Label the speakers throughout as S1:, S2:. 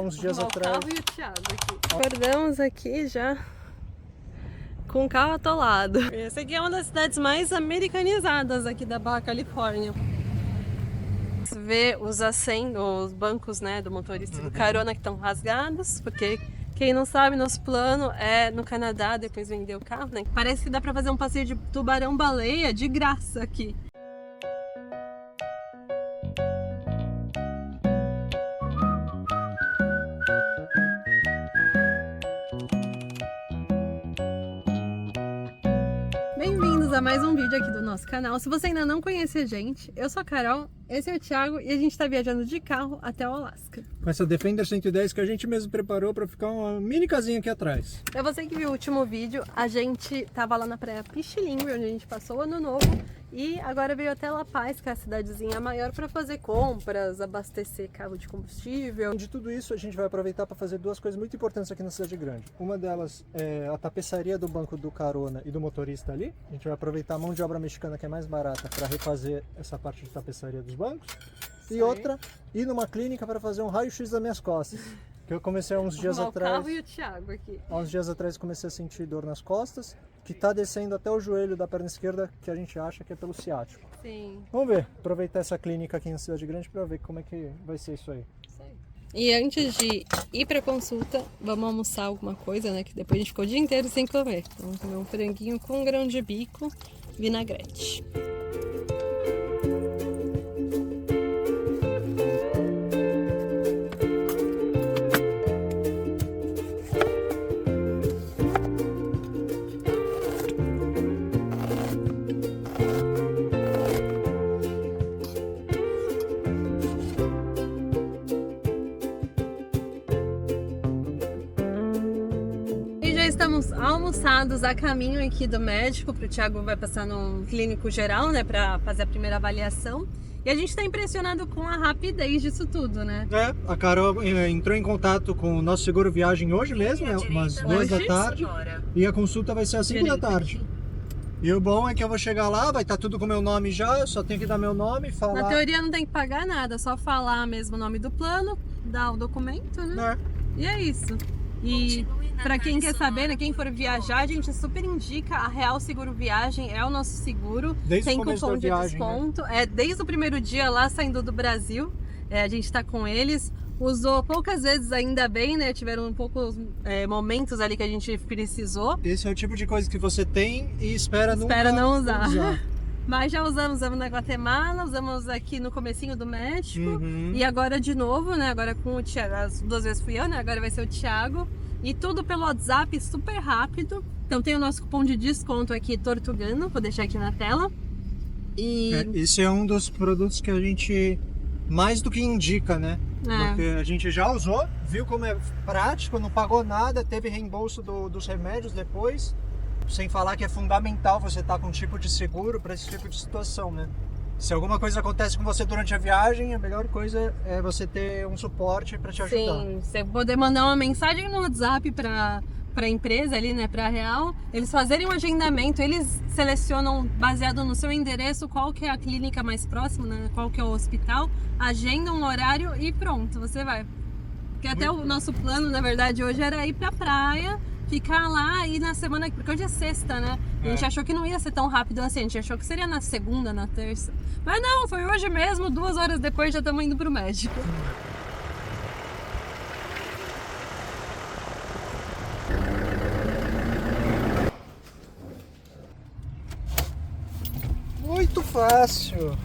S1: Uns dias atrás.
S2: O carro e o Thiago aqui. Acordamos aqui já com o carro atolado. Essa aqui é uma das cidades mais americanizadas aqui da Baja Califórnia. Você vê os assentos, os bancos, né, do motorista do carona que estão rasgados, porque quem não sabe, nosso plano é no Canadá, depois vender o carro, né? Parece que dá pra fazer um passeio de tubarão-baleia de graça aqui. Bem-vindos a mais um vídeo aqui do nosso canal. Se você ainda não conhece a gente, eu sou a Carol, esse é o Thiago e a gente tá viajando de carro até o Alasca.
S1: Com essa Defender 110 que a gente mesmo preparou para ficar uma mini casinha aqui atrás.
S2: Pra você que viu o último vídeo, a gente tava lá na praia Pichilingue, onde a gente passou o ano novo. E agora veio até La Paz, que é a cidadezinha maior, para fazer compras, abastecer carro de combustível.
S1: De tudo isso, a gente vai aproveitar para fazer duas coisas muito importantes aqui na cidade grande. Uma delas é a tapeçaria do banco do carona e do motorista ali. A gente vai aproveitar a mão de obra mexicana, que é mais barata, para refazer essa parte de tapeçaria dos bancos. E outra, ir numa clínica para fazer um raio-x das minhas costas. Que eu comecei há uns dias atrás.
S2: O carro e o Thiago aqui.
S1: Há uns dias atrás comecei a sentir dor nas costas, que tá descendo até o joelho da perna esquerda, que a gente acha que é pelo ciático.
S2: Sim.
S1: Vamos ver, aproveitar essa clínica aqui na cidade grande para ver como é que vai ser isso aí.
S2: E antes de ir pra consulta, vamos almoçar alguma coisa, né? Que depois a gente ficou o dia inteiro sem comer. Então vamos comer um franguinho com grão de bico, vinagrete. Estamos almoçados a caminho aqui do médico, o Thiago vai passar num clínico geral, né, para fazer a primeira avaliação. E a gente está impressionado com a rapidez disso tudo, né?
S1: A Carol entrou em contato com o nosso seguro viagem hoje mesmo, umas 2 da tarde, e a consulta vai ser às 5 da tarde. E o bom é que eu vou chegar lá, vai estar tudo com meu nome já, eu só tenho que dar meu nome e falar...
S2: Na teoria não tem que pagar nada, só falar mesmo o nome do plano, dar o documento, né? E é isso. E para quem quer saber, né, quem for viajar, a gente super indica a Real Seguro Viagem, é o nosso seguro.
S1: Desde
S2: tem
S1: o começo
S2: cupom
S1: da
S2: de
S1: viagem,
S2: desconto. Né? Desde o primeiro dia lá saindo do Brasil, a gente está com eles. Usou poucas vezes, ainda bem, né? Tiveram poucos momentos ali que a gente precisou.
S1: Esse é o tipo de coisa que você tem e espera
S2: não usar. Mas já usamos na Guatemala, usamos aqui no comecinho do México e agora de novo, né? Agora com o Thiago, as 2 vezes fui eu, né? Agora vai ser o Thiago. E tudo pelo WhatsApp, super rápido. Então tem o nosso cupom de desconto aqui, Tortugano, vou deixar aqui na tela. E...
S1: esse é um dos produtos que a gente mais do que indica, né? Porque a gente já usou, viu como é prático, não pagou nada, teve reembolso dos remédios depois. Sem falar que é fundamental você estar com um tipo de seguro para esse tipo de situação, né? Se alguma coisa acontece com você durante a viagem, a melhor coisa é você ter um suporte para te ajudar.
S2: Sim, você poder mandar uma mensagem no WhatsApp para a empresa ali, né, para a Real, eles fazerem um agendamento, eles selecionam baseado no seu endereço qual que é a clínica mais próxima, né, qual que é o hospital, agendam um horário e pronto, você vai. Porque até o nosso plano, na verdade, hoje era ir pra praia, ficar lá e na semana, porque hoje é sexta, né? A gente achou que não ia ser tão rápido assim, a gente achou que seria na segunda, na terça. Mas não, foi hoje mesmo, 2 horas depois já estamos indo pro médico.
S1: Muito fácil!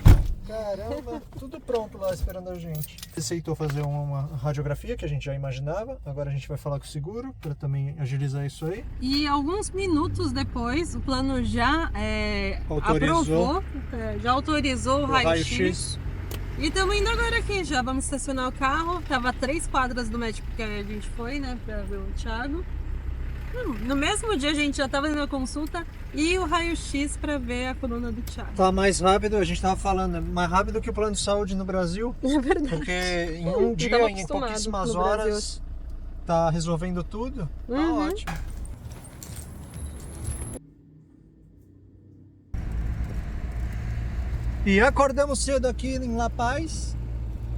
S1: Caramba, tudo pronto lá esperando a gente. Aceitou fazer uma radiografia que a gente já imaginava. Agora a gente vai falar com o seguro para também agilizar isso aí.
S2: E alguns minutos depois, o plano já autorizou o raio-x. E estamos indo agora aqui, já vamos estacionar o carro. Tava a 3 quadras do médico que a gente foi, né, para ver o Thiago. No mesmo dia a gente já estava na consulta e o raio-x para ver a coluna do Thiago.
S1: Tá mais rápido, a gente tava falando, mais rápido que o plano de saúde no Brasil.
S2: É verdade.
S1: Porque em um dia, em pouquíssimas horas, tá resolvendo tudo. Tá ótimo. E acordamos cedo aqui em La Paz.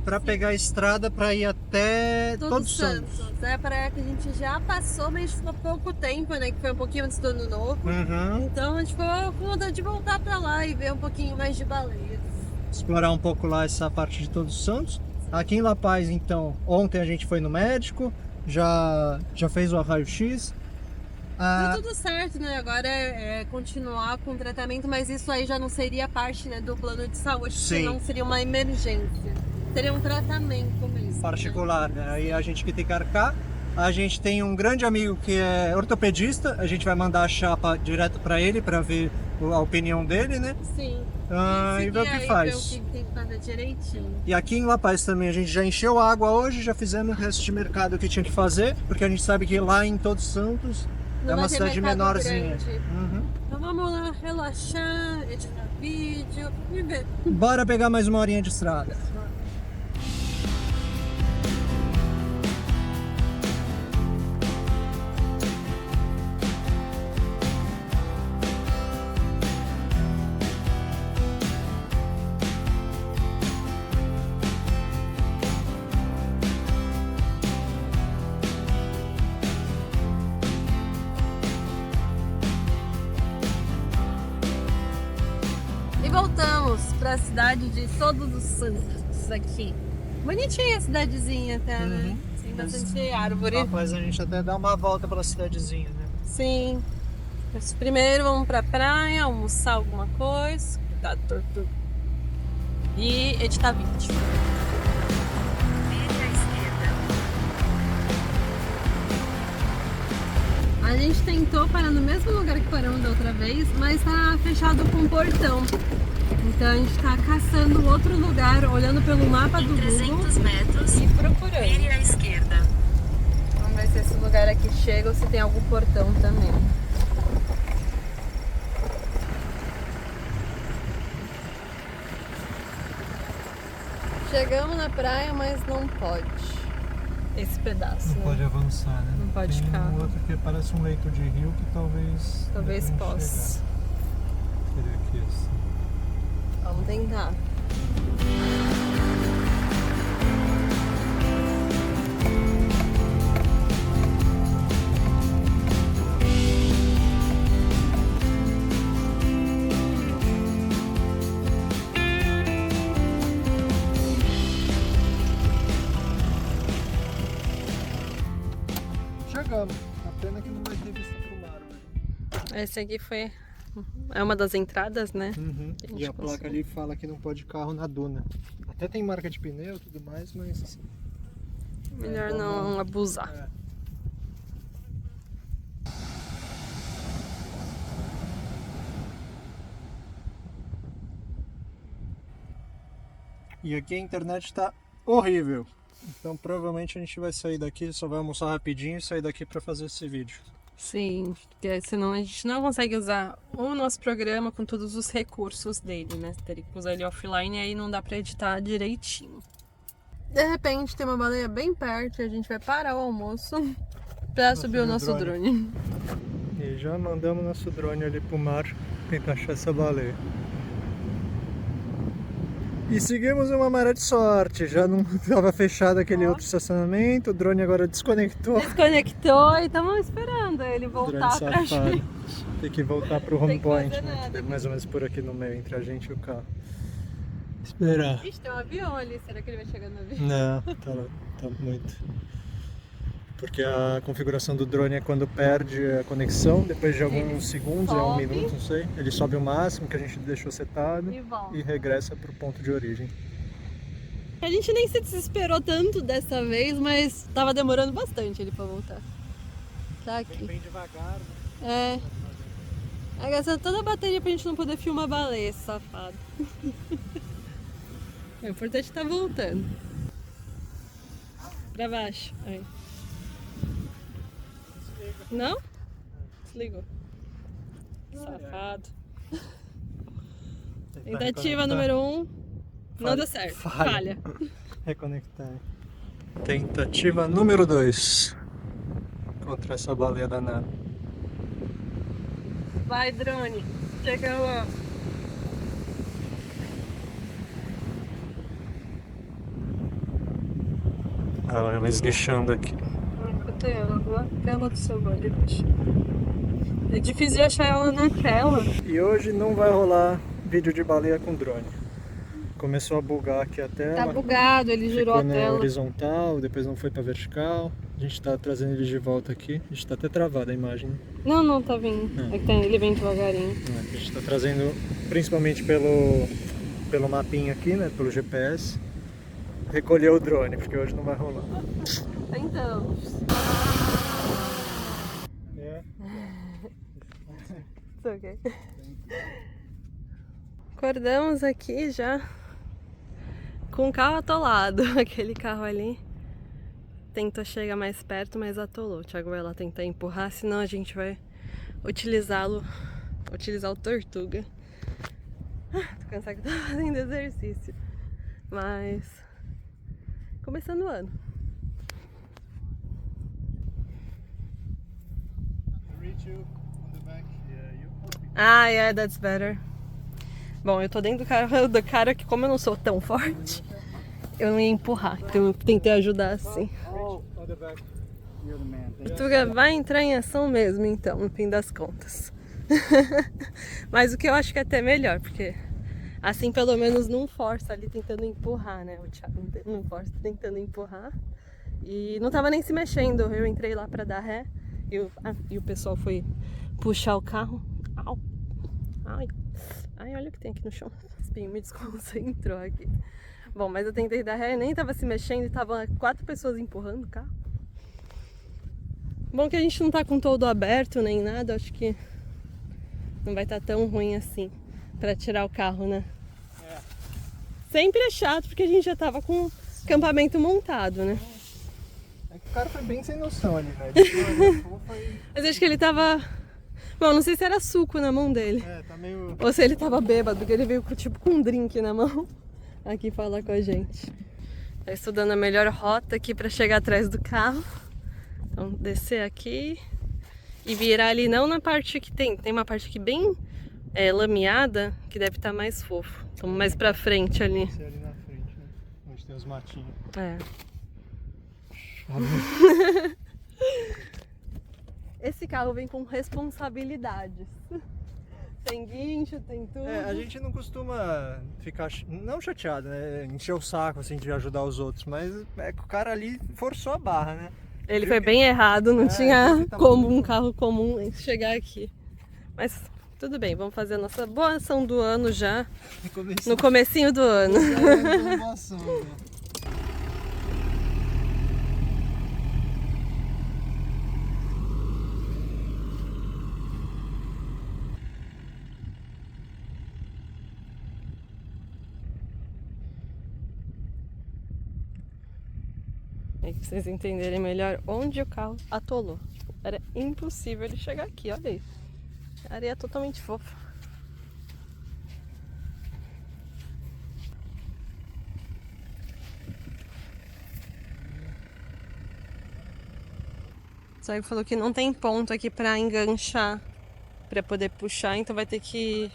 S1: para pegar a estrada para ir até Todos Santos.
S2: É a praia que a gente já passou, mas ficou pouco tempo, né? Que foi um pouquinho antes do Ano Novo. Então a gente ficou com vontade de voltar para lá e ver um pouquinho mais de baleias.
S1: Explorar um pouco lá essa parte de Todos Santos. Aqui em La Paz, então, ontem a gente foi no médico, já fez o raio-x.
S2: Deu tudo certo, né? Agora é continuar com o tratamento, mas isso aí já não seria parte, né, do plano de saúde,
S1: Sim.
S2: não seria uma emergência. Seria um tratamento mesmo.
S1: Particular, né? Aí a gente que tem que arcar. A gente tem um grande amigo que é ortopedista, a gente vai mandar a chapa direto para ele para ver a opinião dele, né?
S2: Sim.
S1: E ver o que faz.
S2: Ver o que tem que fazer direitinho.
S1: E aqui em La Paz também a gente já encheu a água hoje, já fizemos o resto de mercado que tinha que fazer, porque a gente sabe que lá em Todos Santos
S2: Não
S1: é uma
S2: vai ter
S1: cidade
S2: mercado
S1: menorzinha.
S2: grande.
S1: Uhum.
S2: Então vamos lá relaxar, editar vídeo e ver.
S1: Bora pegar mais uma horinha de estrada.
S2: E voltamos para a cidade de Todos os Santos aqui. Bonitinha a cidadezinha até, né? Tem bastante árvore.
S1: Rapaz, a gente até dá uma volta pela cidadezinha, né?
S2: Sim. Mas primeiro vamos pra praia, almoçar alguma coisa, cuidado por tudo. E editar vídeo. A gente tentou parar no mesmo lugar que paramos da outra vez, mas tá fechado com um portão. Então a gente tá caçando outro lugar, olhando pelo mapa do Google
S3: 300 metros,
S2: e procurando.
S3: vire à esquerda.
S2: Vamos ver se esse lugar aqui chega ou se tem algum portão também. Chegamos na praia, mas não pode. Esse pedaço,
S1: Não
S2: né?
S1: pode avançar, né?
S2: Não pode
S1: Tem
S2: carro.
S1: um outro que parece um leito de rio que talvez
S2: Talvez
S1: dê pra gente
S2: possa.
S1: chegar. Seria aqui assim.
S2: Vamos tentar.
S1: Chegamos. A pena que não vai ter vista pro mar hoje.
S2: Esse aqui é uma das entradas, né?
S1: E
S2: gente
S1: a placa
S2: consegue.
S1: ali fala que não pode carro na duna. Até tem marca de pneu e tudo mais, mas...
S2: Melhor não abusar.
S1: É. E aqui a internet tá horrível. Então provavelmente a gente vai sair daqui, só vai almoçar rapidinho e sair daqui para fazer esse vídeo.
S2: Sim, porque senão a gente não consegue usar o nosso programa com todos os recursos dele, né? Teria que usar ele offline e aí não dá pra editar direitinho. De repente tem uma baleia bem perto e a gente vai parar o almoço pra subir o nosso drone.
S1: E já mandamos nosso drone ali pro mar tentar achar essa baleia. E seguimos uma maré de sorte, já não estava fechado aquele outro estacionamento, o drone agora desconectou.
S2: Desconectou e estamos esperando ele voltar pra
S1: safado.
S2: gente.
S1: Tem que voltar pro home
S2: Tem que
S1: point,
S2: fazer
S1: né?
S2: nada,
S1: Que é
S2: né?
S1: mais ou menos por aqui no meio, entre a gente e o carro. Esperar.
S2: Ixi, tem um avião ali, será que ele vai chegar no avião?
S1: Não, tá muito. Porque a configuração do drone é quando perde a conexão, depois de alguns
S2: Ele
S1: segundos, é um
S2: sobe.
S1: minuto, não sei. Ele sobe o máximo que a gente deixou setado
S2: E volta.
S1: e regressa pro ponto de origem.
S2: A gente nem se desesperou tanto dessa vez, mas tava demorando bastante ele pra voltar. Tá aqui.
S1: Bem devagar, né?
S2: É gastando toda a bateria pra gente não poder filmar a baleia, esse safado. É importante tá voltando. Pra baixo. Aí. Não? Desligou. Safado. Tentativa número 1. Não deu certo. Falha.
S1: Reconectar. Tentativa número 2. Contra essa baleia danada.
S2: Vai, drone. Chega lá.
S1: ela esguichando aqui.
S2: Cadê ela? Na tela do celular. É difícil de achar ela na tela.
S1: E hoje não vai rolar vídeo de baleia com drone. Começou a bugar aqui a tela.
S2: Tá bugado, ele girou a
S1: Ficou na
S2: tela.
S1: horizontal, depois não foi pra vertical. A gente tá trazendo ele de volta aqui. A gente tá até travado a imagem.
S2: Não, tá vindo.
S1: Não.
S2: É que ele vem devagarinho.
S1: A gente tá trazendo principalmente pelo mapinha aqui, né? Pelo GPS. Recolher o drone, porque hoje não vai rolar.
S2: Então.
S1: É.
S2: It's okay. Acordamos aqui já com o carro atolado. Aquele carro ali tentou chegar mais perto, mas atolou. O Thiago vai lá tentar empurrar, senão a gente vai utilizar o Tortuga. Tô cansada que eu tô fazendo exercício. Mas começando o ano. Ah, yeah, that's better. Bom, eu tô dentro do cara que, como eu não sou tão forte, eu não ia empurrar, então eu tentei ajudar assim. Tuga vai entrar em ação mesmo, então, no fim das contas. Mas o que eu acho que é até melhor, porque assim pelo menos não força ali tentando empurrar, né? O Thiago não força tentando empurrar. E não tava nem se mexendo, eu entrei lá pra dar ré e o pessoal foi puxar o carro. Au. Ai, olha o que tem aqui no chão. O espinho me desconcentrou aqui. Bom, mas eu tentei dar ré, nem tava se mexendo e tava 4 pessoas empurrando o carro. Bom que a gente não tá com todo aberto nem nada, acho que não vai estar tão ruim assim pra tirar o carro, né?
S1: É.
S2: Sempre é chato porque a gente já tava com o acampamento montado, né?
S1: É que o cara foi bem sem noção ali, né?
S2: Mas acho que ele tava... Bom, não sei se era suco na mão dele.
S1: É, tá meio...
S2: Ou se ele tava bêbado, porque ele veio tipo com um drink na mão aqui falar com a gente. Tá estudando a melhor rota aqui pra chegar atrás do carro. Então, descer aqui e virar ali, não na parte que tem uma parte aqui bem lameada, que deve estar mais fofo. Então, mais pra frente ali.
S1: Esse ali na frente, né? Onde tem os matinhos.
S2: É. Esse carro vem com responsabilidades. Tem guincho, tem tudo.
S1: É, a gente não costuma ficar, não chateado, né? Encher o saco, assim, de ajudar os outros, mas é que o cara ali forçou a barra, né?
S2: Ele foi bem errado, não tinha
S1: tá
S2: como
S1: muito...
S2: um carro comum chegar aqui. Mas tudo bem, vamos fazer a nossa boa ação do ano já, no comecinho do ano. Aí pra vocês entenderem melhor onde o carro atolou. Era impossível ele chegar aqui, olha aí. A areia é totalmente fofa. Só ele falou que não tem ponto aqui pra enganchar, pra poder puxar, então vai ter que...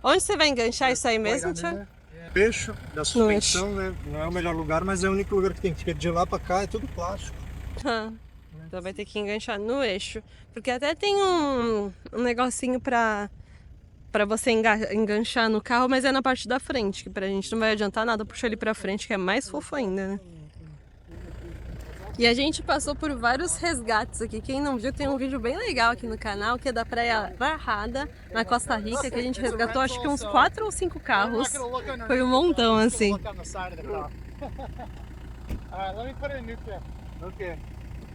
S2: Onde você vai enganchar isso aí mesmo, Thiago?
S1: Eixo da suspensão, né? Não é o melhor lugar, mas é o único lugar que tem. Porque de lá pra cá é tudo plástico.
S2: Então vai ter que enganchar no eixo. Porque até tem um negocinho pra você enganchar no carro, mas é na parte da frente, que pra gente não vai adiantar nada puxar ele pra frente, que é mais fofo ainda, né? E a gente passou por vários resgates aqui. Quem não viu, tem um vídeo bem legal aqui no canal, que é da Praia Barrada, na Costa Rica, que a gente resgatou acho que uns 4 ou 5 carros. Foi um montão, assim.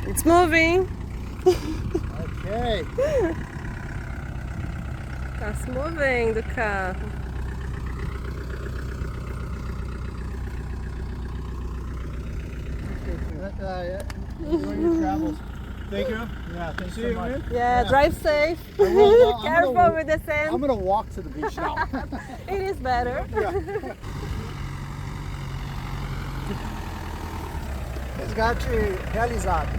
S2: It's moving!
S1: Ok.
S2: Tá se movendo o carro.
S1: Thank you. Yeah, thank you so much.
S2: Yeah, drive safe.
S1: Well,
S2: Careful with the sand.
S1: I'm gonna walk to the beach now.
S2: It is better.
S1: Resgate realizado.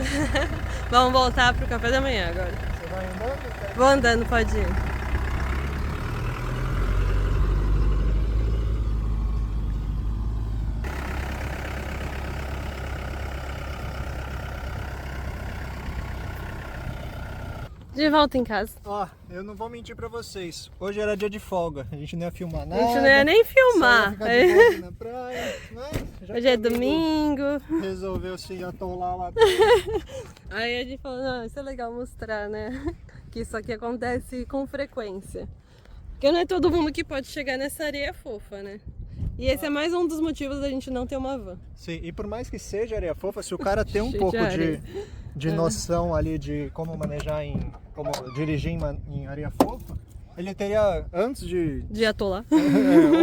S2: Vamos voltar pro café da manhã agora.
S1: Você vai andando?
S2: Vou andando, pode ir. De volta em casa.
S1: Ó, eu não vou mentir pra vocês. Hoje era dia de folga. A gente não ia filmar
S2: A
S1: nada.
S2: gente não ia nem filmar.
S1: Só ia ficar de boa aqui na praia, mas já
S2: Hoje é
S1: que o amigo
S2: domingo.
S1: resolveu se atolar lá.
S2: Aí a gente falou, não, isso é legal mostrar, né? Que isso aqui acontece com frequência. Porque não é todo mundo que pode chegar nessa areia fofa, né? E esse é mais um dos motivos da gente não ter uma van.
S1: Sim, e por mais que seja areia fofa, se o cara tem um
S2: Cheio de
S1: pouco
S2: areia.
S1: de noção ali de como manejar como dirigir em areia fofa, ele teria, antes
S2: De atolar.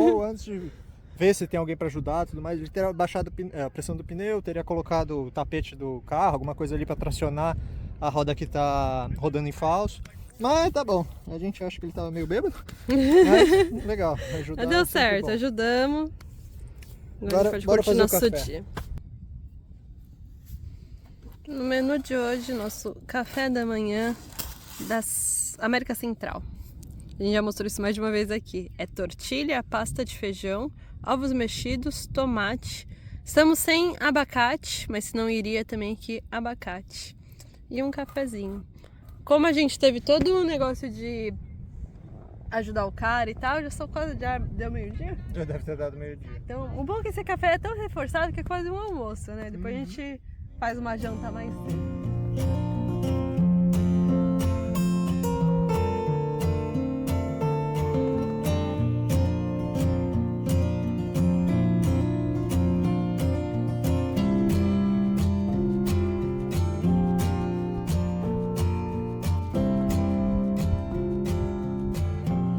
S1: ou antes de ver se tem alguém para ajudar, tudo mais, ele teria baixado a pressão do pneu, teria colocado o tapete do carro, alguma coisa ali para tracionar a roda que tá rodando em falso. Mas tá bom, a gente acha que ele tava meio bêbado, mas legal, ajudar.
S2: Mas deu
S1: é sempre
S2: certo,
S1: bom.
S2: ajudamos.
S1: Bora-
S2: a gente pode
S1: bora
S2: curtir
S1: fazer o
S2: nosso
S1: café.
S2: dia. No menu de hoje, nosso café da manhã da América Central. A gente já mostrou isso mais de uma vez aqui. É tortilha, pasta de feijão, ovos mexidos, tomate. Estamos sem abacate, mas se não iria também aqui abacate. E um cafezinho. Como a gente teve todo um negócio de ajudar o cara e tal, já deu meio-dia.
S1: Já deve ter dado meio-dia.
S2: Então, o bom é que esse café é tão reforçado que é quase um almoço, né? Depois a
S1: Uhum.
S2: gente faz uma janta mais cedo.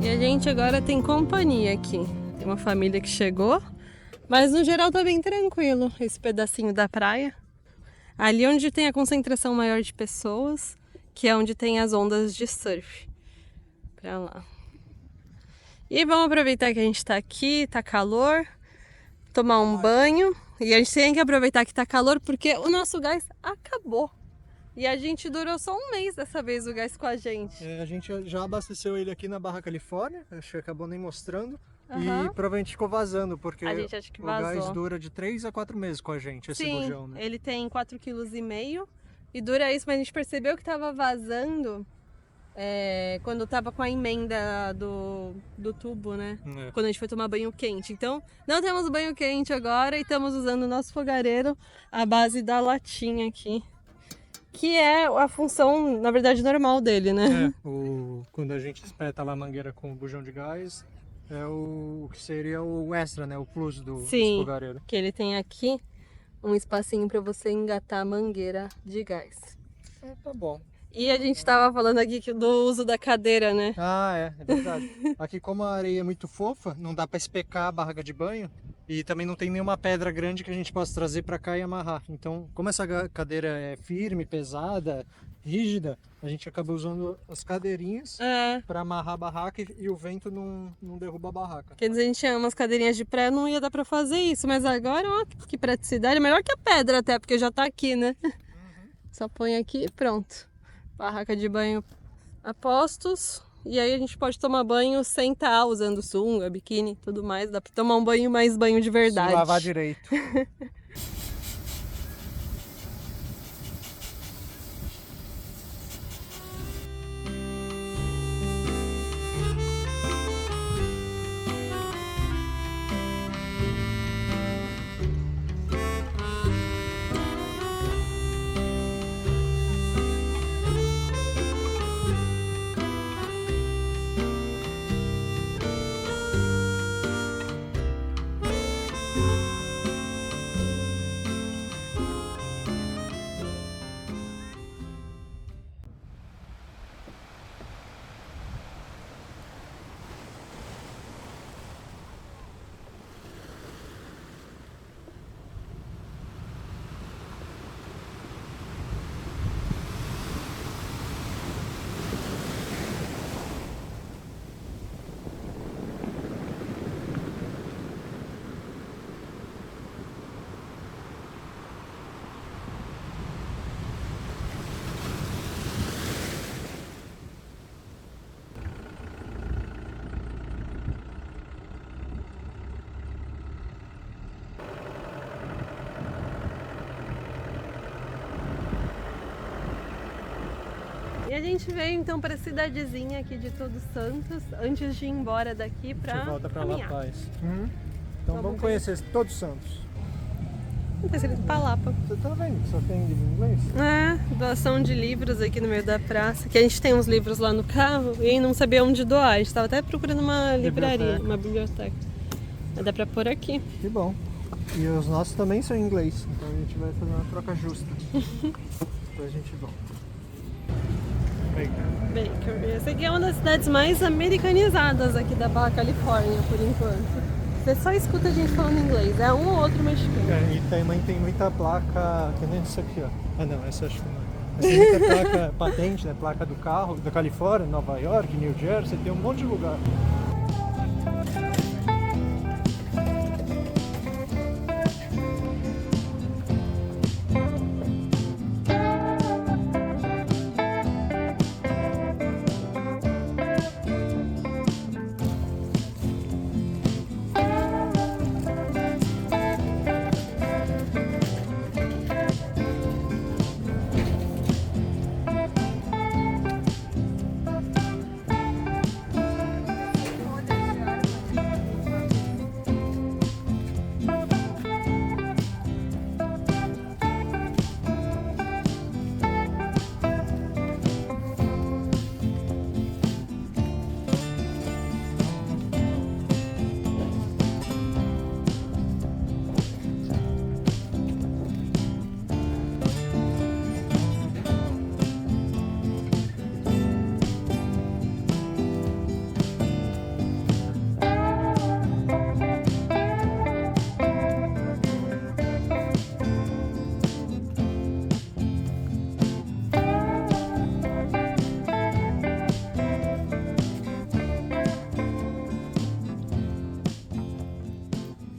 S2: E a gente agora tem companhia aqui. Tem uma família que chegou, mas no geral tá bem tranquilo esse pedacinho da praia. Ali onde tem a concentração maior de pessoas, que é onde tem as ondas de surf. Pra lá. E vamos aproveitar que a gente tá aqui, tá calor, tomar um banho. E a gente tem que aproveitar que tá calor porque o nosso gás acabou. E a gente durou só um mês dessa vez o gás com a gente.
S1: A gente já abasteceu ele aqui na Barra Califórnia, acho que acabou nem mostrando.
S2: Aham.
S1: E provavelmente ficou vazando, porque
S2: A gente acha que
S1: o gás
S2: vazou.
S1: dura de 3 a 4 meses com a gente, esse
S2: Sim,
S1: bujão, né?
S2: ele tem 4,5 kg e dura isso, mas a gente percebeu que tava vazando quando tava com a emenda do tubo, né?
S1: É.
S2: Quando a gente foi tomar banho quente. Então, não temos banho quente agora e estamos usando o nosso fogareiro à base da latinha aqui. Que é a função, na verdade, normal dele, né?
S1: Quando a gente espeta lá a mangueira com o bujão de gás, é o que seria o extra, né? O plus do
S2: Sim.
S1: fogareiro.
S2: Que ele tem aqui um espacinho para você engatar a mangueira de gás.
S1: Tá bom.
S2: E a gente tava falando aqui do uso da cadeira, né?
S1: É verdade. Aqui, como a areia é muito fofa, não dá para especar a barraca de banho e também não tem nenhuma pedra grande que a gente possa trazer para cá e amarrar. Então, como essa cadeira é firme, pesada, rígida, a gente acaba usando as cadeirinhas para amarrar a barraca e o vento não derruba a barraca.
S2: Quer dizer, a gente tinha umas cadeirinhas de pré, não ia dar pra fazer isso, mas agora, ó, que praticidade, melhor que a pedra até, porque já tá aqui, né? Só põe aqui e pronto. Barraca de banho a postos, e aí a gente pode tomar banho sem estar usando sunga, biquíni, tudo mais, dá pra tomar um banho mais banho de verdade.
S1: Se lavar direito.
S2: E a gente veio então para a cidadezinha aqui de Todos Santos, antes de ir embora daqui para
S1: Você volta pra La
S2: caminhar.
S1: Paz. Então vamos conhecer Todos Santos.
S2: Não tem escrito Palapa.
S1: Você tá vendo que só tem livro em inglês?
S2: É, doação de livros aqui no meio da praça. Que a gente tem uns livros lá no carro e não sabia onde doar. A gente tava até procurando uma livraria, uma biblioteca. Mas dá pra pôr aqui.
S1: Que bom. E os nossos também são em inglês, então a gente vai fazer uma troca justa. Depois a gente volta.
S2: Baker. Essa aqui é uma das cidades mais americanizadas aqui da Baja Califórnia, por enquanto. Você só escuta a gente falando inglês, é um ou outro mexicano.
S1: É, e também tem muita placa, que nem essa aqui, ó. Ah não, essa acho que não. Mas tem muita placa patente, né? Placa do carro, da Califórnia, Nova York, New Jersey, tem um monte de lugar.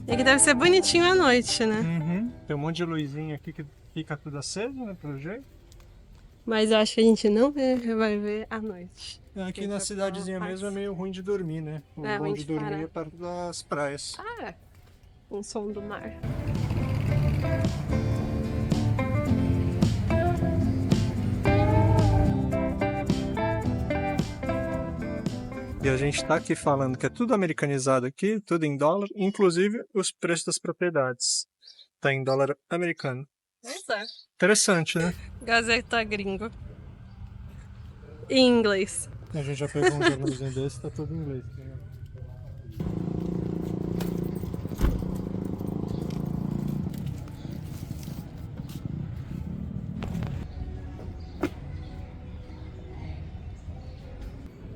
S2: E aqui deve ser bonitinho à noite, né?
S1: Tem um monte de luzinha aqui que fica tudo aceso, né, pelo jeito.
S2: Mas eu acho que a gente não vai ver à noite.
S1: Aqui na cidadezinha mesmo é meio ruim de dormir, né? O bom de dormir é perto das praias.
S2: Ah, é. Um som do mar.
S1: E a gente tá aqui falando que é tudo americanizado aqui, tudo em dólar, inclusive os preços das propriedades. Tá em dólar americano. Interessante, né?
S2: Gazeta Gringo. Em inglês.
S1: A gente já pegou um jornalzinho desse, tá tudo em inglês.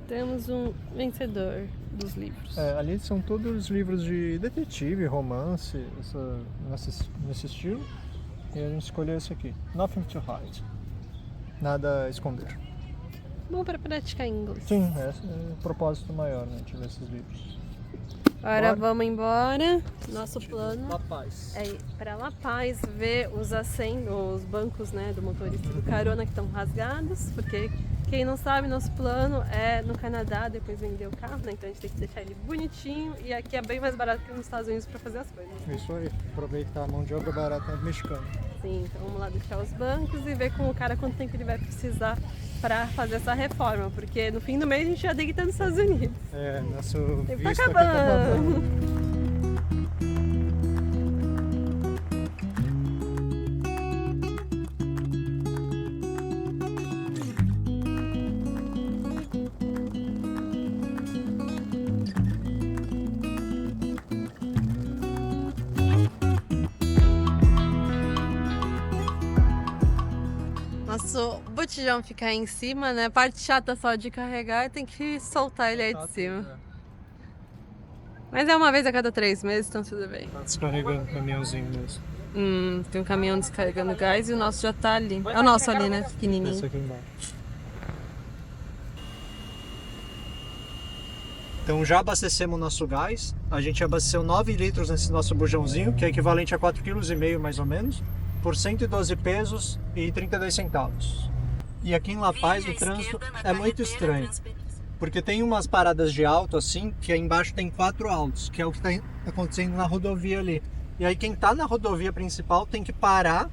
S2: Temos um vencedor dos livros.
S1: É, ali são todos livros de detetive, romance, nesse estilo. E a gente escolheu esse aqui. Nothing to hide. Nada a esconder.
S2: Bom para praticar inglês.
S1: Sim, esse é o propósito maior, né, de ver esses livros.
S2: Agora
S1: Bora.
S2: vamos embora. Nosso plano
S1: La Paz.
S2: é ir para La Paz ver os bancos, né, do motorista do carona que estão rasgados, porque quem não sabe, nosso plano é no Canadá depois vender o carro, né? Então a gente tem que deixar ele bonitinho e aqui é bem mais barato que nos Estados Unidos para fazer as coisas.
S1: Isso aí, aproveitar a mão de obra barata mexicana.
S2: Sim, então vamos lá deixar os bancos e ver com o cara quanto tempo ele vai precisar para fazer essa reforma, porque no fim do mês a gente já tem que estar nos Estados Unidos.
S1: É, nosso
S2: Tempo tá
S1: visto aqui
S2: acabando.
S1: tá acabando.
S2: Nosso botijão fica aí em cima, né? A parte chata só de carregar, tem que soltar ele aí de cima. Mas é uma vez a cada 3 meses, então tudo bem.
S1: Tá descarregando o caminhãozinho mesmo.
S2: Tem um caminhão descarregando gás e o nosso já tá ali. É o nosso ali, né? Pequenininho.
S1: Esse aqui embaixo. Então já abastecemos o nosso gás. A gente abasteceu 9 litros nesse nosso bujãozinho, que é equivalente a 4,5 kg mais ou menos, por 112 pesos e 32 centavos. E aqui em La Paz o trânsito é muito estranho, porque tem umas paradas de alto assim, que aí embaixo tem 4 altos, que é o que está acontecendo na rodovia ali. E aí quem está na rodovia principal tem que parar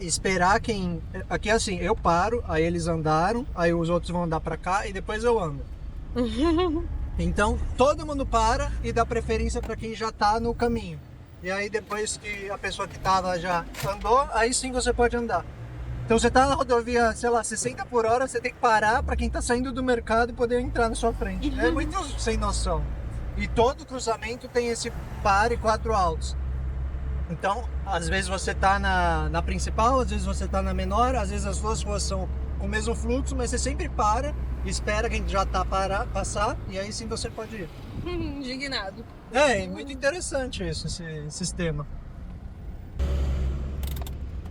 S1: esperar quem... Aqui é assim, eu paro, aí eles andaram, aí os outros vão andar pra cá e depois eu ando. Então, todo mundo para e dá preferência para quem já tá no caminho. E aí depois que a pessoa que tava já andou, aí sim você pode andar. Então você tá na rodovia, sei lá, 60 por hora, você tem que parar para quem tá saindo do mercado e poder entrar na sua frente. É muito sem noção. E todo cruzamento tem esse pare 4 altos. Então, às vezes você tá na principal, às vezes você tá na menor, às vezes as duas ruas são com o mesmo fluxo, mas você sempre para, espera quem já tá para passar e aí sim você pode ir.
S2: Indignado.
S1: É muito interessante isso, esse sistema.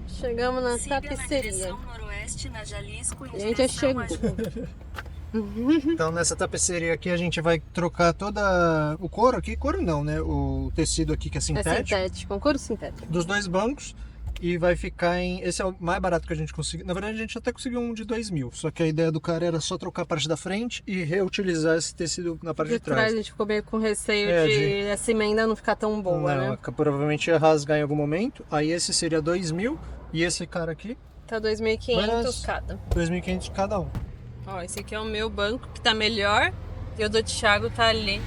S2: Chegamos na
S3: Siga
S2: tapeçaria.
S3: na direção noroeste na Jalisco em
S2: A gente já
S3: direção a
S2: chegou.
S1: Então nessa tapeceria aqui a gente vai trocar toda o couro aqui, couro não, né? O tecido aqui que é
S2: É
S1: sintético,
S2: sintético, um couro sintético.
S1: dos dois bancos e vai ficar em... Esse é o mais barato que a gente conseguiu. Na verdade a gente até conseguiu um de 2.000, só que a ideia do cara era só trocar a parte da frente e reutilizar esse tecido na parte de trás.
S2: A gente ficou meio com receio
S1: É,
S2: de essa emenda não ficar tão boa,
S1: Não,
S2: né?
S1: provavelmente ia rasgar em algum momento. Aí esse seria 2.000 e esse cara aqui,
S2: Tá 2.500
S1: Mas-
S2: cada.
S1: 2.500 cada um.
S2: Ó, esse aqui é o meu banco, que tá melhor. E o do Thiago tá ali.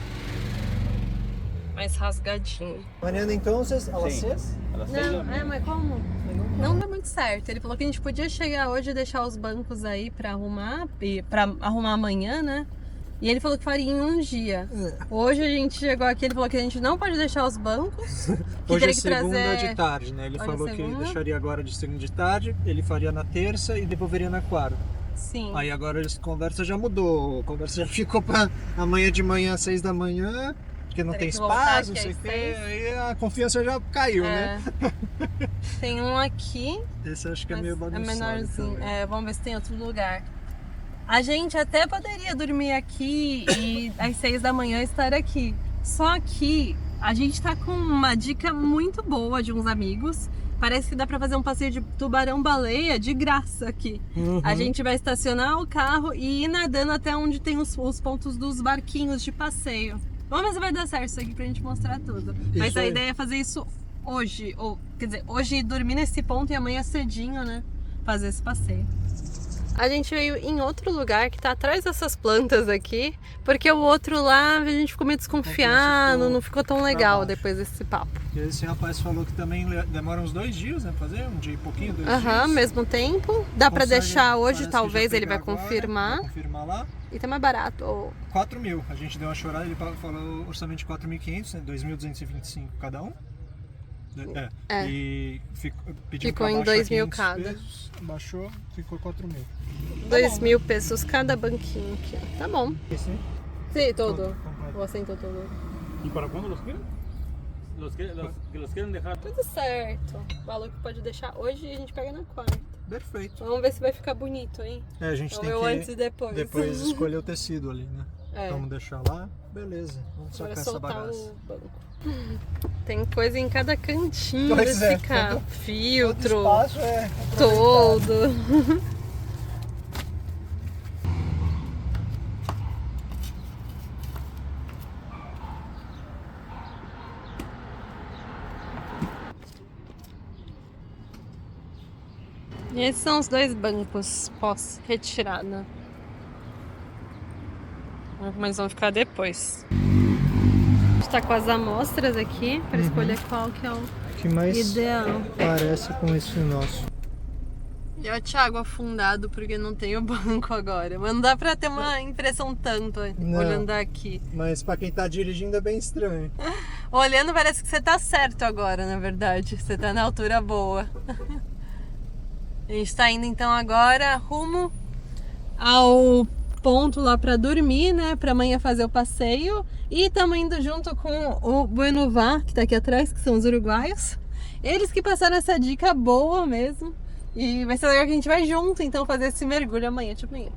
S2: Mais rasgadinho.
S1: Mariana, então, vocês... Ela vocês?
S2: Não, mas como? Não dá muito certo. Ele falou que a gente podia chegar hoje e deixar os bancos aí pra arrumar amanhã, né? E ele falou que faria em um dia. Hoje a gente chegou aqui, ele falou que a gente não pode deixar os bancos. Que
S1: Hoje
S2: teria
S1: é
S2: que
S1: segunda
S2: trazer...
S1: de tarde, né? Ele
S2: Hoje é
S1: falou que
S2: segunda.
S1: deixaria agora de segunda de tarde, ele faria na terça e devolveria na quarta.
S2: Sim.
S1: Aí agora a conversa já mudou, a conversa já ficou pra amanhã de manhã, às 6 da manhã, porque não
S2: Teria
S1: tem
S2: que voltar
S1: espaço, não
S2: aqui
S1: sei o
S2: às
S1: quê,
S2: 6.
S1: aí a confiança já caiu, né?
S2: Tem um aqui,
S1: Esse eu acho que é
S2: mas
S1: meio
S2: é
S1: bagunçado.
S2: menorzinho.
S1: também.
S2: É, vamos ver se tem outro lugar. A gente até poderia dormir aqui e às 6 da manhã estar aqui. Só que a gente tá com uma dica muito boa de uns amigos. Parece que dá pra fazer um passeio de tubarão-baleia de graça aqui.
S1: Uhum.
S2: A gente vai estacionar o carro e ir nadando até onde tem os pontos dos barquinhos de passeio. Vamos ver se vai dar certo isso aqui pra gente mostrar tudo. Mas
S1: Isso
S2: a
S1: aí.
S2: ideia é fazer isso hoje. Ou, quer dizer, hoje dormir nesse ponto e amanhã cedinho, né? Fazer esse passeio. A gente veio em outro lugar que tá atrás dessas plantas aqui, porque o outro lá a gente ficou meio desconfiado, não ficou tão legal
S1: baixo.
S2: depois desse papo.
S1: E esse rapaz falou que também demora uns 2 dias, né? Fazer um dia e pouquinho, 2
S2: Aham,
S1: dias.
S2: mesmo tempo. Dá pra
S1: Consegue,
S2: deixar hoje,
S1: parece que
S2: talvez
S1: já
S2: ele vai
S1: pegar agora,
S2: confirmar.
S1: vai confirmar lá.
S2: E tá mais barato. Ou...
S1: 4.000, a gente deu uma chorada, ele falou orçamento de 4.500, né? 2.225 cada um.
S2: É.
S1: E pediu
S2: Ficou
S1: pra
S2: em
S1: baixar
S2: 2.000
S1: 500
S2: cada.
S1: pesos, baixou, ficou 4.000.
S2: 2.000 pesos cada banquinho aqui. Tá bom.
S1: Esse, né?
S2: Sim,
S1: Todo,
S2: todo.
S1: completo.
S2: O assento todo.
S4: ¿Y para cuándo los quieren? Que los quieren dejar.
S2: Tudo certo. O valor que pode deixar hoje a gente pega na quarta.
S1: Perfeito.
S2: Vamos ver se vai ficar bonito, hein?
S1: É, a gente
S2: Vamos
S1: tem
S2: ver o
S1: que
S2: antes e depois.
S1: escolher o tecido ali, né?
S2: É.
S1: Vamos deixar lá, beleza. Vamos
S2: Agora
S1: sacar essa
S2: soltar
S1: bagaça.
S2: o banco. Tem coisa em cada cantinho
S1: Pois
S2: desse
S1: é,
S2: carro.
S1: todo
S2: Filtro,
S1: espaço é
S2: todo. E esses são os dois bancos pós-retirada. Mas vão ficar depois. A gente tá com as amostras aqui para escolher qual que é o
S1: que mais
S2: ideal.
S1: parece com esse nosso.
S2: E o Thiago afundado porque não tem o banco agora. Mas não dá pra ter uma impressão tanto
S1: Não.
S2: olhando aqui.
S1: Mas pra quem tá dirigindo é bem estranho.
S2: Olhando parece que você tá certo agora, na verdade. Você tá na altura boa. A gente tá indo então agora rumo ao ponto lá pra dormir, né? Pra amanhã fazer o passeio. E estamos indo junto com o Buenová, que tá aqui atrás, que são os uruguaios. Eles que passaram essa dica boa mesmo. E vai ser legal que a gente vai junto, então, fazer esse mergulho amanhã de manhã.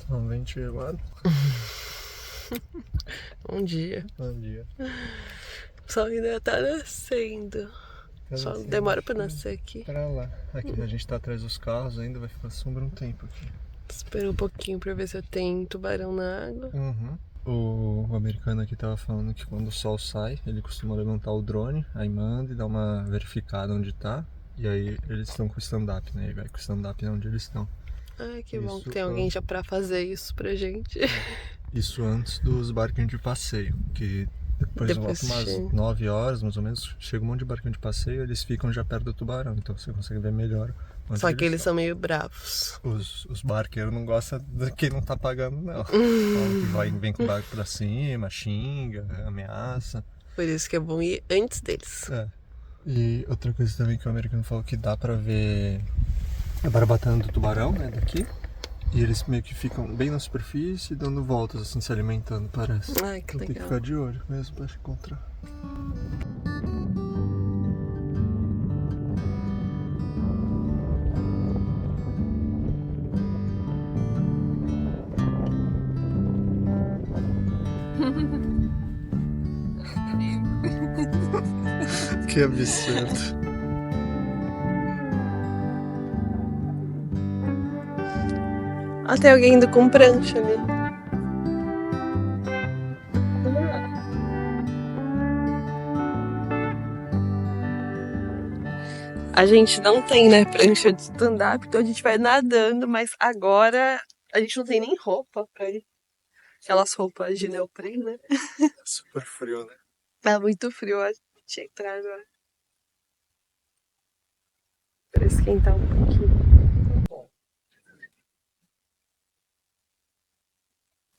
S1: Então, ventilado.
S2: Bom dia.
S1: Bom dia.
S2: O sol ainda tá nascendo.
S1: Tá
S2: Só
S1: nascendo,
S2: demora
S1: acho
S2: pra
S1: que
S2: nascer aqui.
S1: Pra lá. Aqui a gente tá atrás dos carros ainda, vai ficar sombra um tempo aqui.
S2: Espera um pouquinho pra ver se tem tubarão na água.
S1: Uhum. O americano aqui tava falando que quando o sol sai, ele costuma levantar o drone, aí manda e dá uma verificada onde tá. E aí eles estão com o stand-up, né? E vai com o stand-up onde eles estão.
S2: Ai, que bom
S1: Isso,
S2: que tem alguém já pra fazer isso pra gente.
S1: Isso antes dos barquinhos de passeio, que depois
S2: Depois
S1: umas
S2: chega.
S1: 9 horas, mais ou menos, chega um monte de barquinho de passeio, eles ficam já perto do tubarão, então você consegue ver melhor onde
S2: Só que eles
S1: estão.
S2: são meio bravos.
S1: Os barqueiros não gostam de quem não tá pagando, não. Falam que vem com o barco pra cima, xinga, ameaça.
S2: Por isso que é bom ir antes deles.
S1: É. E outra coisa também que o americano falou que dá pra ver a barbatana do tubarão, né, daqui. E eles meio que ficam bem na superfície, dando voltas, assim, se alimentando, parece.
S2: Ai, que
S1: Então tem que
S2: legal.
S1: ficar de olho mesmo pra encontrar. Que absurdo.
S2: Ah, tem alguém indo com prancha ali. A gente não tem, né, prancha de stand-up, então a gente vai nadando, mas agora a gente não tem nem roupa pra ir. Aquelas roupas de neoprene, né?
S1: Super frio, né?
S2: Tá muito frio, a gente entrar agora. Pra esquentar um pouquinho.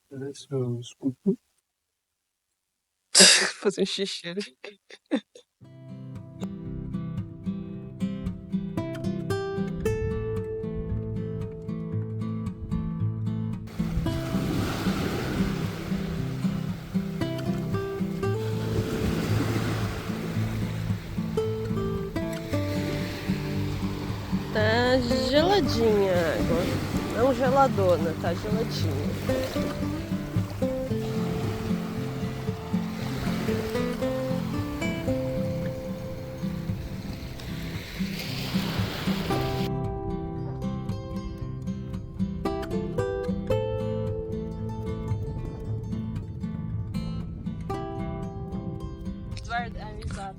S1: Parece eu escuto.
S2: Fazer um xixi. Tá geladinha a água. Não geladona, tá geladinha.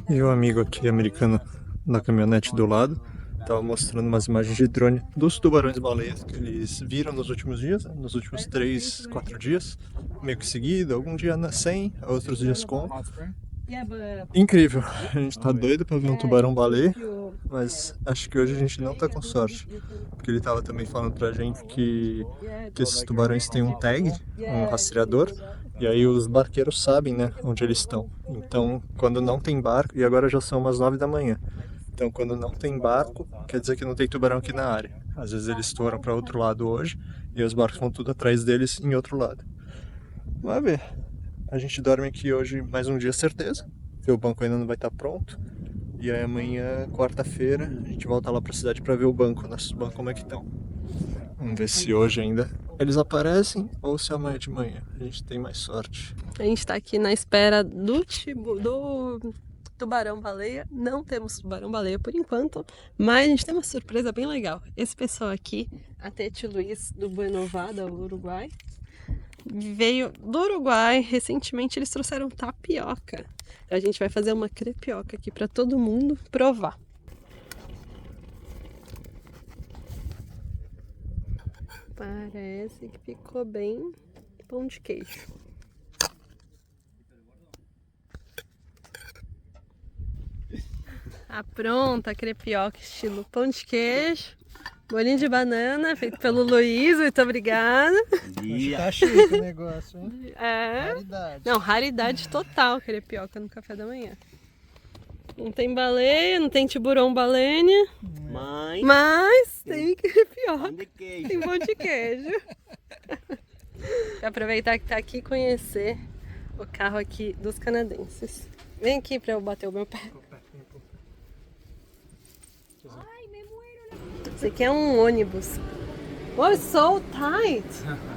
S1: E o amigo aqui, americano, na caminhonete do lado, tava mostrando umas imagens de drone dos tubarões-baleias que eles viram nos últimos dias, né? Nos últimos 3, 4 dias, meio que seguido, algum dia sem, outros dias com. Incrível, a gente tá doido pra ver um tubarão-baleia, mas acho que hoje a gente não tá com sorte, porque ele tava também falando pra gente que esses tubarões têm um tag, um rastreador, e aí os barqueiros sabem, né, onde eles estão. Então, quando não tem barco, e agora já são umas 9 da manhã, então quando não tem barco, quer dizer que não tem tubarão aqui na área. Às vezes eles foram para outro lado hoje, e os barcos vão tudo atrás deles em outro lado. Vamos ver. A gente dorme aqui hoje mais um dia, certeza, porque o banco ainda não vai estar pronto. E aí amanhã, quarta-feira, a gente volta lá pra cidade pra ver o banco, nossos bancos como é que estão. Vamos ver se hoje ainda eles aparecem ou se amanhã de manhã a gente tem mais sorte.
S2: A gente tá aqui na espera do tubarão-baleia. Não temos tubarão-baleia por enquanto, mas a gente tem uma surpresa bem legal. Esse pessoal aqui, a Tete Luiz do Buenovada, do Uruguai, veio do Uruguai. Recentemente eles trouxeram tapioca. A gente vai fazer uma crepioca aqui para todo mundo provar. Parece que ficou bem pão de queijo. Tá pronta a crepioca estilo pão de queijo. Bolinho de banana, feito pelo Luiz, muito obrigada.
S1: Tá chique o negócio, hein?
S2: É.
S1: Raridade.
S2: Não, raridade total crepioca no café da manhã. Não tem baleia, não tem tiburão balênia, mas tem crepioca, tem pão de queijo. Vou aproveitar que tá aqui e conhecer o carro aqui dos canadenses. Vem aqui pra eu bater o meu pé. Esse aqui é um ônibus. Oh, it's so tight.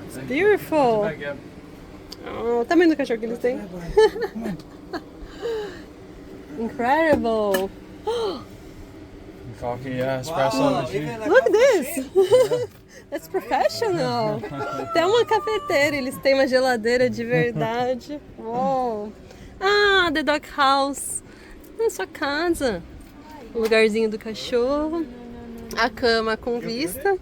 S2: It's beautiful. Oh, o tamanho do cachorro que eles têm. Incredible.
S5: Coffee, yeah, espresso
S1: Wow,
S5: machine.
S1: even a
S2: Look
S1: coffee
S2: this!
S1: machine?
S2: That's professional! Tem uma cafeteira, eles têm uma geladeira de verdade. Uou! Ah, The Dog House! Na sua casa! O lugarzinho do cachorro. A cama com vista.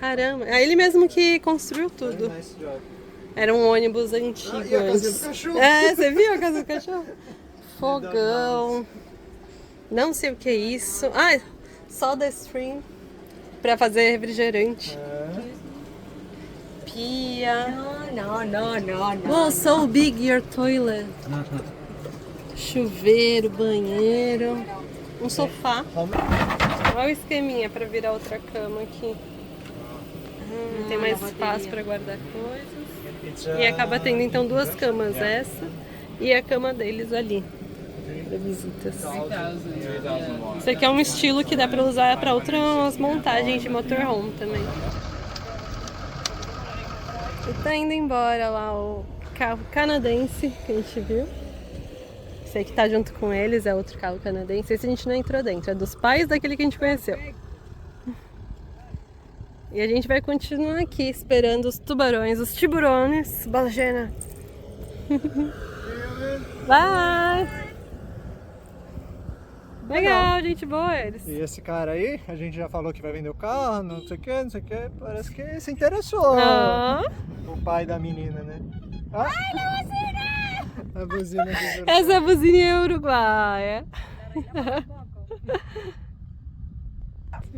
S2: Caramba! É ele mesmo que construiu tudo.
S1: Nice job.
S2: Era um ônibus antigo
S1: E a casinha
S2: antes.
S1: do cachorro?
S2: É, você viu a casa do cachorro? Fogão. Não sei o que é isso. Ah, soda stream. Pra fazer refrigerante. Pia. Oh, so big your toilet. Chuveiro, banheiro. Um sofá. Olha o esqueminha pra virar outra cama aqui. Tem mais espaço pra guardar coisas. E acaba tendo então duas camas, essa e a cama deles ali. Para visitas. Isso aqui é um estilo que dá para usar para outras montagens de motorhome também. E tá indo embora lá o carro canadense que a gente viu. Esse aí que tá junto com eles é outro carro canadense. Esse a gente não entrou dentro, é dos pais daquele que a gente conheceu. E a gente vai continuar aqui esperando os tubarões, os tiburones, balagena. Bye! Legal, gente boa eles.
S1: E esse cara aí, a gente já falou que vai vender o carro, não sei o que, não sei o que. Parece que se interessou.
S2: Ah.
S1: O pai da menina, né? Ai, não, a buzina do
S2: Essa buzina é uruguaia.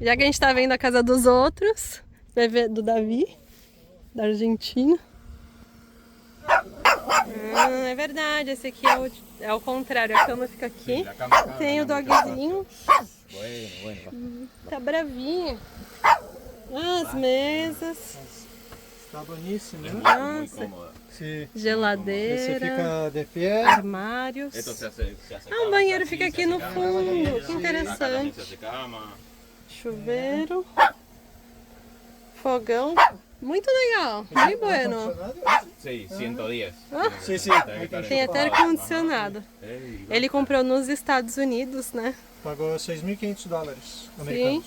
S2: Já que a gente tá vendo a casa dos outros, vai ver do Davi, da Argentina. É verdade, esse aqui é o contrário, a cama fica aqui, tem o dogzinho, tá bravinho, as mesas,
S1: Tá boníssimo, né?
S2: nossa,
S1: Esse
S2: geladeira,
S1: fica de pé.
S2: armários, o banheiro fica aqui no fundo, que interessante, chuveiro, fogão, muito legal, muito bueno.
S5: Sí, 110.
S1: Sim, sim.
S2: Tem até ar-condicionado. Ele comprou nos Estados Unidos, né?
S1: Pagou $6.500 americanos.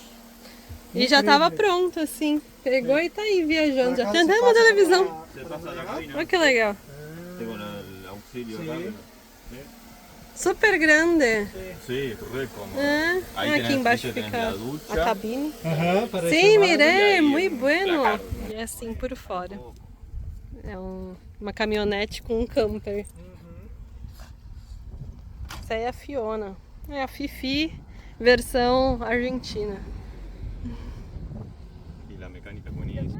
S2: E já tava pronto, assim. Pegou e tá aí viajando. Já tem até uma televisão. Olha que legal.
S5: Tengo el auxilio
S1: Sí.
S2: Super grande.
S5: Sí, re cómodo.
S2: É.
S5: Aí
S2: Aqui
S5: tenés-
S2: embaixo
S5: viste,
S2: fica
S5: tenés la ducha.
S2: a cabine.
S1: Aham, parece
S2: Sim,
S1: uma-
S2: mirei,
S5: aí,
S2: muito bueno.
S5: placar.
S2: E é assim por fora. É uma caminhonete com um camper. Essa aí é a Fiona. É a Fifi, versão argentina.
S5: Y la mecánica es buenísima.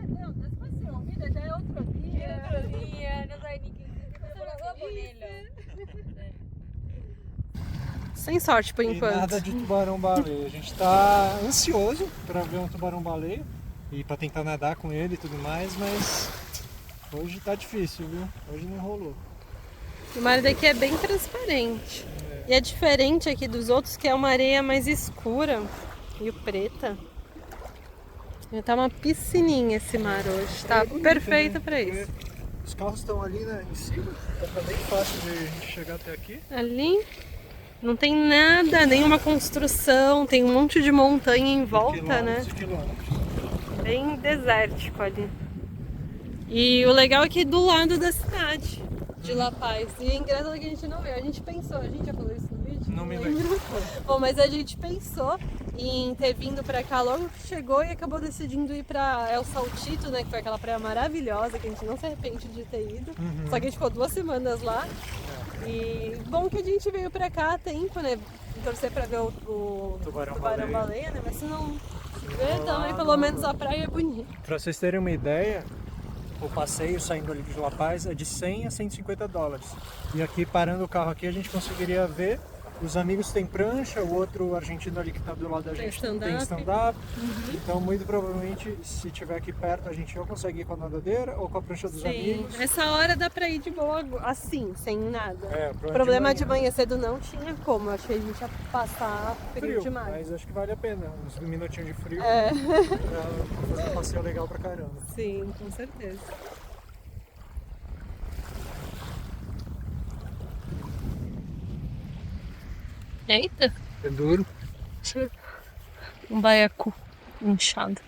S2: Sem sorte por
S1: E
S2: enquanto.
S1: nada de tubarão-baleia. A gente tá ansioso para ver um tubarão-baleia e para tentar nadar com ele e tudo mais, mas hoje tá difícil, viu? Hoje não rolou.
S2: O mar daqui é bem transparente. E é diferente aqui dos outros, que é uma areia mais escura e preta. Tá uma piscininha esse mar hoje. Tá perfeito para isso.
S1: Os carros estão ali, né, em cima. Tá bem fácil de a gente chegar até aqui.
S2: Ali não tem nada, nenhuma construção, tem um monte de montanha em volta, né?
S1: Quilômetros e quilômetros.
S2: Bem desértico ali. E o legal é que é do lado da cidade de La Paz. E é engraçado que a gente não vê. A gente pensou, a gente já falou isso no vídeo?
S1: Não me lembro.
S2: Bom, mas a gente pensou em ter vindo pra cá logo que chegou e acabou decidindo ir pra El Saltito, né? Que foi aquela praia maravilhosa que a gente não se arrepende de ter ido. Só que a gente ficou 2 semanas lá. E bom que a gente veio pra cá a tempo, né? Torcer pra ver o tubarão-baleia, né? Mas se não ver também, pelo menos a praia é bonita.
S1: Pra vocês terem uma ideia, o passeio saindo ali de La Paz é de $100 a $150. E aqui, parando o carro aqui, a gente conseguiria ver. Os amigos têm prancha, o outro argentino ali que está do lado da
S2: Tem
S1: gente
S2: stand-up.
S1: tem stand-up. Então, muito provavelmente, se tiver aqui perto, a gente ou consegue ir com a nadadeira ou com a prancha dos
S2: Sim,
S1: amigos.
S2: essa hora dá pra ir de boa, assim, sem nada.
S1: É,
S2: O problema de manhã cedo não tinha como, eu acho que a gente ia passar frio demais.
S1: Mas acho que vale a pena, uns minutinhos de frio
S2: É,
S1: pra fazer um passeio legal pra caramba.
S2: sim, com certeza. Eita!
S1: É duro.
S2: Um baiacu inchado.